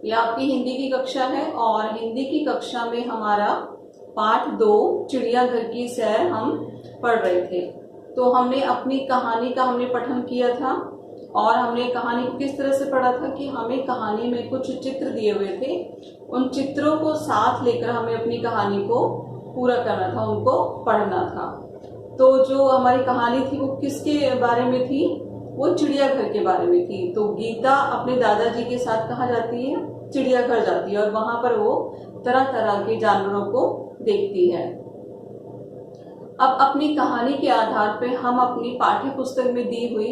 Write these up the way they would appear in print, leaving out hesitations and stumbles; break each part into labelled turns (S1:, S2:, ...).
S1: ये आपकी हिंदी की कक्षा है और हिंदी की कक्षा में हमारा पाठ 2 चिड़ियाघर की सैर हम पढ़ रहे थे। तो हमने अपनी कहानी का पठन किया था और हमने कहानी को किस तरह से पढ़ा था कि हमें कहानी में कुछ चित्र दिए हुए थे, उन चित्रों को साथ लेकर हमें अपनी कहानी को पूरा करना था, उनको पढ़ना था। तो जो हमारी कहानी थी वो किसके बारे में थी? वो चिड़ियाघर के बारे में थी। तो गीता अपने दादाजी के साथ कहाँ जाती है? चिड़ियाघर जाती है और वहां पर वो तरह तरह के जानवरों को देखती है। अब अपनी कहानी के आधार पे हम अपनी पाठ्य पुस्तक में दी हुई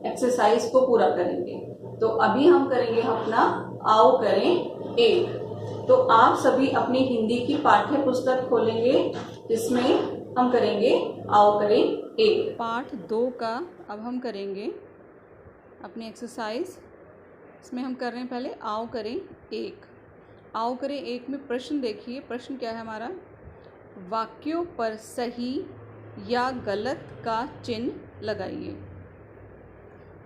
S1: एक्सरसाइज को पूरा करेंगे। तो अभी हम करेंगे अपना आओ करें एक। तो आप सभी अपनी हिंदी की पाठ्य पुस्तक खोलेंगे जिसमें हम करेंगे आओ करें एक। पाठ 2 का अब हम करेंगे अपनी एक्सरसाइज। इसमें हम कर रहे हैं पहले आओ करें एक। आओ करें एक में प्रश्न देखिए। प्रश्न क्या है हमारा? वाक्यों पर सही या गलत का चिन्ह लगाइए।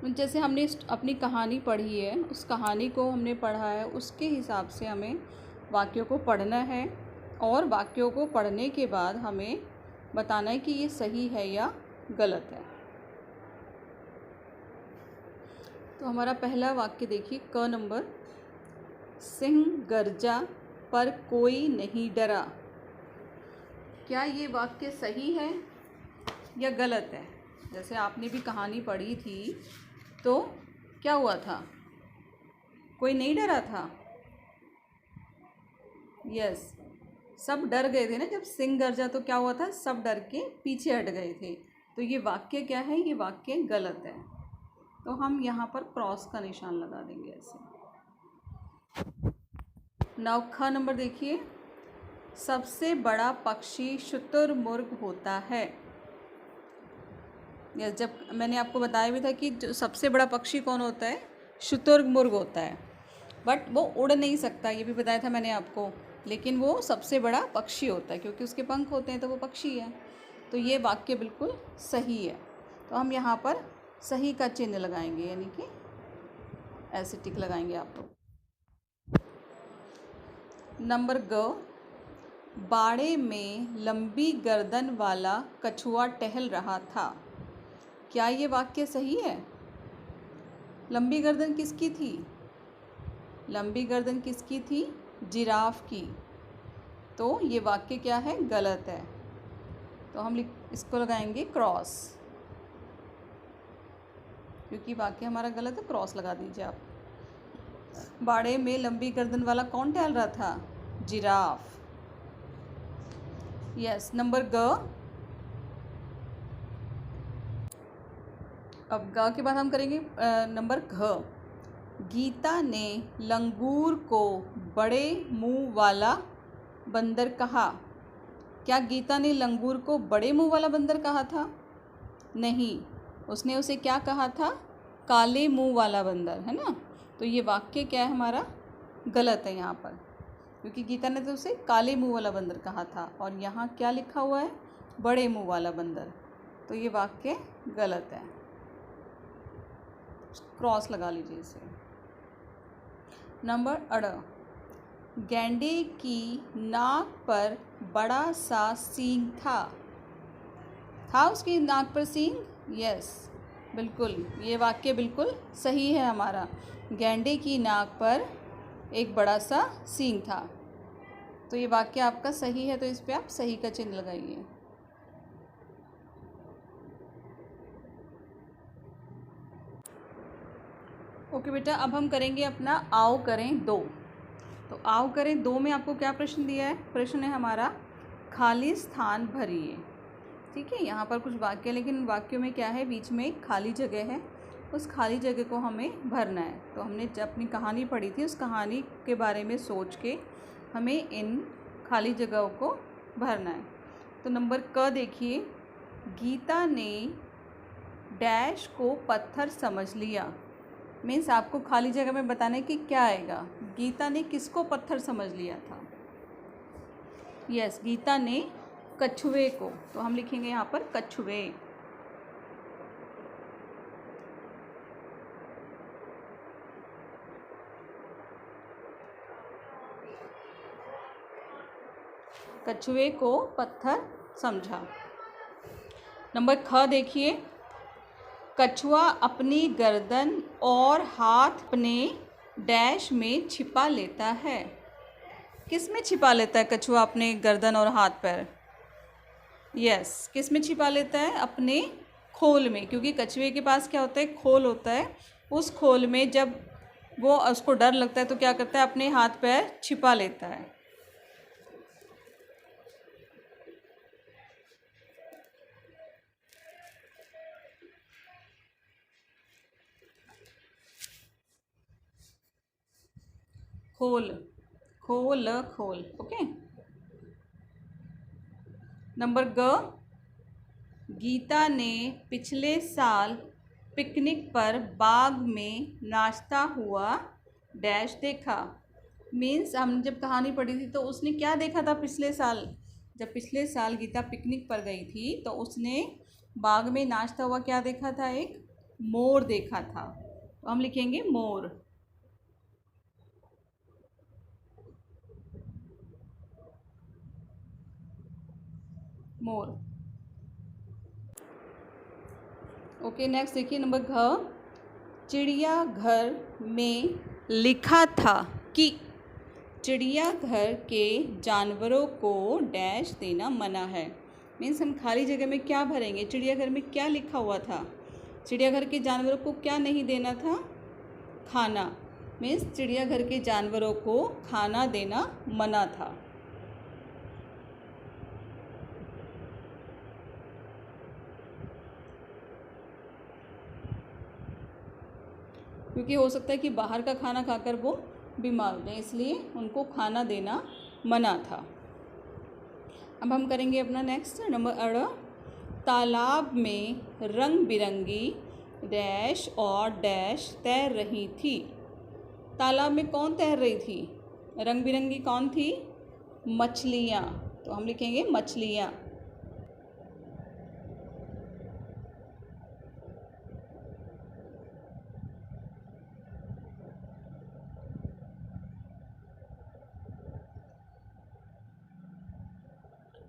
S1: जैसे हमने अपनी कहानी पढ़ी है, उस कहानी को हमने पढ़ा है, उसके हिसाब से हमें वाक्यों को पढ़ना है और वाक्यों को पढ़ने के बाद हमें बताना है कि ये सही है या गलत है। तो हमारा पहला वाक्य देखिए, क नंबर। सिंह गरजा पर कोई नहीं डरा। क्या ये वाक्य सही है या गलत है? जैसे आपने भी कहानी पढ़ी थी तो क्या हुआ था? कोई नहीं डरा था। यस, सब डर गए थे ना जब सिंह गरजा, तो क्या हुआ था? सब डर के पीछे हट गए थे। तो ये वाक्य क्या है? ये वाक्य गलत है। तो हम यहाँ पर क्रॉस का निशान लगा देंगे ऐसे। नाउ ख नंबर देखिए। सबसे बड़ा पक्षी शुतुरमुर्ग होता है। यस, जब मैंने आपको बताया भी था कि जो सबसे बड़ा पक्षी कौन होता है? शुतुरमुर्ग होता है। बट वो उड़ नहीं सकता, ये भी बताया था मैंने आपको, लेकिन वो सबसे बड़ा पक्षी होता है क्योंकि उसके पंख होते हैं, तो वो पक्षी है। तो ये वाक्य बिल्कुल सही है। तो हम यहाँ पर सही का चिन्ह लगाएंगे, यानी कि ऐसे टिक लगाएंगे आप लोग। नंबर ग। बाड़े में लंबी गर्दन वाला कछुआ टहल रहा था। क्या ये वाक्य सही है? लंबी गर्दन किसकी थी? लंबी गर्दन किसकी थी? जिराफ की। तो ये वाक्य क्या है? गलत है। तो हम इसको लगाएंगे क्रॉस, क्योंकि वाक्य हमारा गलत है। क्रॉस लगा दीजिए आप। बाड़े में लंबी गर्दन वाला कौन टहल रहा था? जिराफ। यस, नंबर ग। अब ग के बाद हम करेंगे नंबर घ। गीता ने लंगूर को बड़े मुंह वाला बंदर कहा। क्या गीता ने लंगूर को बड़े मुंह वाला बंदर कहा था? नहीं, उसने उसे क्या कहा था? काले मुंह वाला बंदर, है ना। तो ये वाक्य क्या है हमारा? गलत है यहाँ पर, क्योंकि गीता ने तो उसे काले मुंह वाला बंदर कहा था और यहाँ क्या लिखा हुआ है? बड़े मुंह वाला बंदर। तो ये वाक्य गलत है। क्रॉस लगा लीजिए इसे। नंबर अड़। गैंडे की नाक पर बड़ा सा सींग था उसकी नाक पर सींग? यस, बिल्कुल, ये वाक्य बिल्कुल सही है हमारा। गैंडे की नाक पर एक बड़ा सा सींग था। तो ये वाक्य आपका सही है, तो इस पे आप सही का चिन्ह लगाइए। ओके बेटा, अब हम करेंगे अपना आओ करें 2। तो आओ करें 2 में आपको क्या प्रश्न दिया है? प्रश्न है हमारा खाली स्थान भरिए। ठीक है, यहाँ पर कुछ वाक्य, लेकिन वाक्यों में क्या है? बीच में एक खाली जगह है, उस खाली जगह को हमें भरना है। तो हमने जब अपनी कहानी पढ़ी थी, उस कहानी के बारे में सोच के हमें इन खाली जगहों को भरना है। तो नंबर क देखिए। गीता ने डैश को पत्थर समझ लिया। मीन्स आपको खाली जगह में बताना है कि क्या आएगा। गीता ने किसको पत्थर समझ लिया था? यस, गीता ने कछुए को। तो हम लिखेंगे यहाँ पर कछुए। कछुए को पत्थर समझा। नंबर ख देखिए, कछुआ अपनी गर्दन और हाथ अपने डैश में छिपा लेता है। किस में छिपा लेता है कछुआ अपने गर्दन और हाथ पैर? यस, किस में छिपा लेता है? अपने खोल में, क्योंकि कछुए के पास क्या होता है? खोल होता है। उस खोल में जब वो उसको डर लगता है तो क्या करता है? अपने हाथ पैर छिपा लेता है। खोल, खोल, खोल। ओके। नंबर ग, गीता ने पिछले साल पिकनिक पर बाग में नाचता हुआ डैश देखा। मीन्स हमने जब कहानी पढ़ी थी तो उसने क्या देखा था पिछले साल? जब पिछले साल गीता पिकनिक पर गई थी तो उसने बाग में नाचता हुआ क्या देखा था? एक मोर देखा था। तो हम लिखेंगे मोर। मोर। ओके, नेक्स्ट देखिए नंबर घ, चिड़ियाघर में लिखा था कि चिड़ियाघर के जानवरों को डैश देना मना है। मीन्स हम खाली जगह में क्या भरेंगे? चिड़ियाघर में क्या लिखा हुआ था? चिड़ियाघर के जानवरों को क्या नहीं देना था? खाना। मीन्स चिड़ियाघर के जानवरों को खाना देना मना था। क्योंकि हो सकता है कि बाहर का खाना खाकर वो बीमार हो जाए, इसलिए उनको खाना देना मना था। अब हम करेंगे अपना नेक्स्ट नंबर अड़, तालाब में रंग बिरंगी डैश और डैश तैर रही थी। तालाब में कौन तैर रही थी? रंग बिरंगी कौन थी? मछलियाँ। तो हम लिखेंगे मछलियाँ।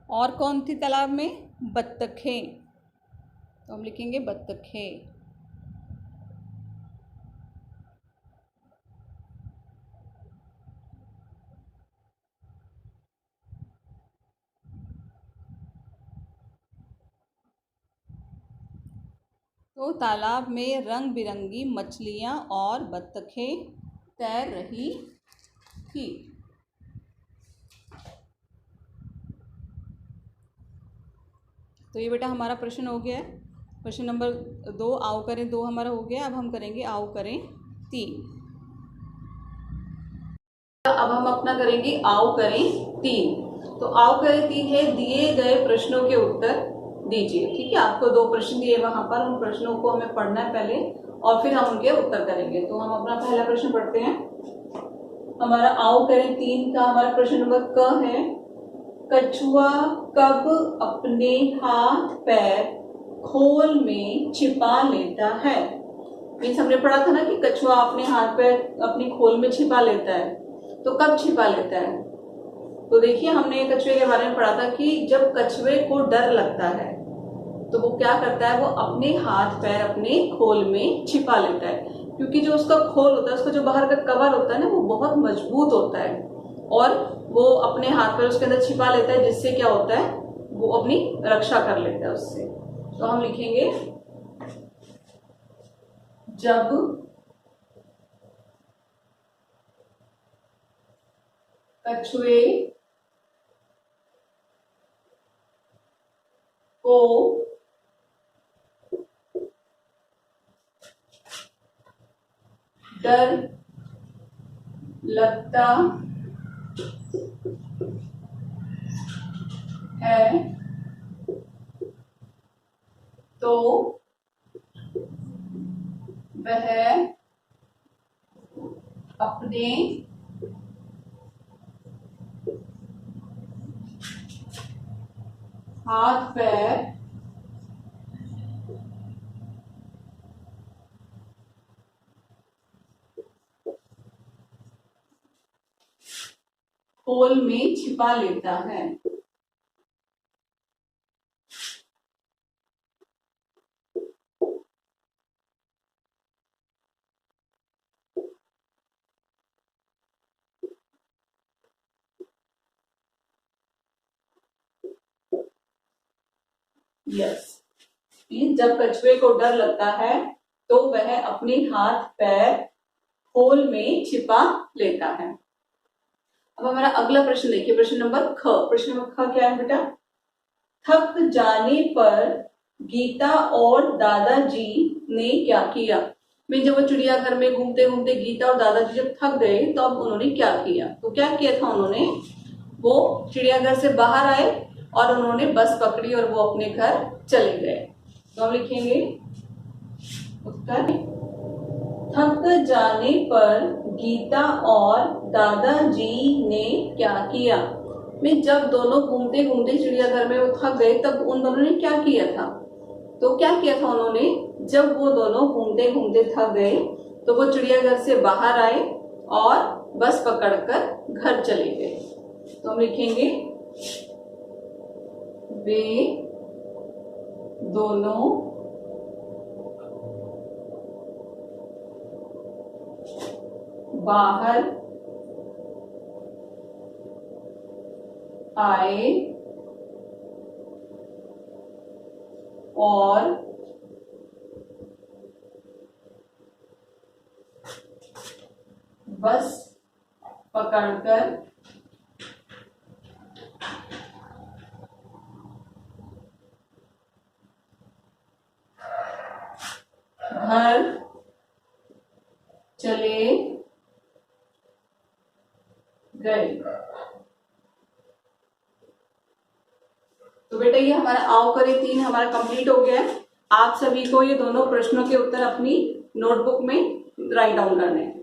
S1: और कौन थी तालाब में? बत्तखें। तो हम लिखेंगे बत्तखें। तो तालाब में रंग बिरंगी मछलियाँ और बत्तखें तैर रही थी। तो ये बेटा हमारा प्रश्न हो गया है। प्रश्न नंबर 2 आओ करें 2 हमारा हो गया। अब हम करेंगे आओ करें 3। अब हम अपना करेंगे आओ करें 3। तो आओ करें 3 है, दिए गए प्रश्नों के उत्तर दीजिए। ठीक है, आपको 2 प्रश्न दिए वहां पर, उन प्रश्नों को हमें पढ़ना है पहले और फिर हम उनके उत्तर करेंगे। तो हम अपना पहला प्रश्न पढ़ते हैं। हमारा आओ करें 3 का हमारा प्रश्न नंबर क है, कछुआ कब अपने हाथ पैर खोल में छिपा लेता है? मीन्स हमने पढ़ा था ना कि कछुआ अपने हाथ पैर अपनी खोल में छिपा लेता है। तो कब छिपा लेता है? तो देखिए, हमने कछुए के बारे में पढ़ा था कि जब कछुए को डर लगता है तो वो क्या करता है? वो अपने हाथ पैर अपने खोल में छिपा लेता है, क्योंकि जो उसका खोल होता है, उसका जो बाहर का कवर होता है ना, वो बहुत मजबूत होता है और वो अपने हाथ पैर उसके अंदर छिपा लेता है, जिससे क्या होता है? वो अपनी रक्षा कर लेता है उससे। तो हम लिखेंगे जब कछुए को डर लगता है तो वह अपने हाथ पैर खोल में छिपा लेता है। यस, जब कछुए को डर लगता है तो वह अपने हाथ पैर होल में छिपा लेता है। अब हमारा अगला प्रश्न देखिए, प्रश्न नंबर ख। प्रश्न नंबर ख क्या है बेटा? थक जाने पर गीता और दादाजी ने क्या किया? मैं जब वो चिड़ियाघर में घूमते घूमते गीता और दादाजी जब थक गए तो अब उन्होंने क्या किया? तो क्या किया था उन्होंने? वो चिड़ियाघर से बाहर आए और उन्होंने बस पकड़ी और वो अपने घर चले गए। तो हम लिखेंगे उत्तर, थक जाने पर गीता और दादाजी ने क्या किया? मैं जब दोनों घूमते घूमते चिड़ियाघर में वो थक गए तब उन दोनों ने क्या किया था? तो क्या किया था उन्होंने? जब वो दोनों घूमते घूमते थक गए तो वो चिड़ियाघर से बाहर आए और बस पकड़कर घर चले गए। तो हम लिखेंगे वे दोनों बाहर आए और बस पकड़कर घर चले गए। तो बेटा ये हमारा आओ करे 3 हमारा कंप्लीट हो गया है। आप सभी को ये दोनों प्रश्नों के उत्तर अपनी नोटबुक में राइट डाउन करने हैं।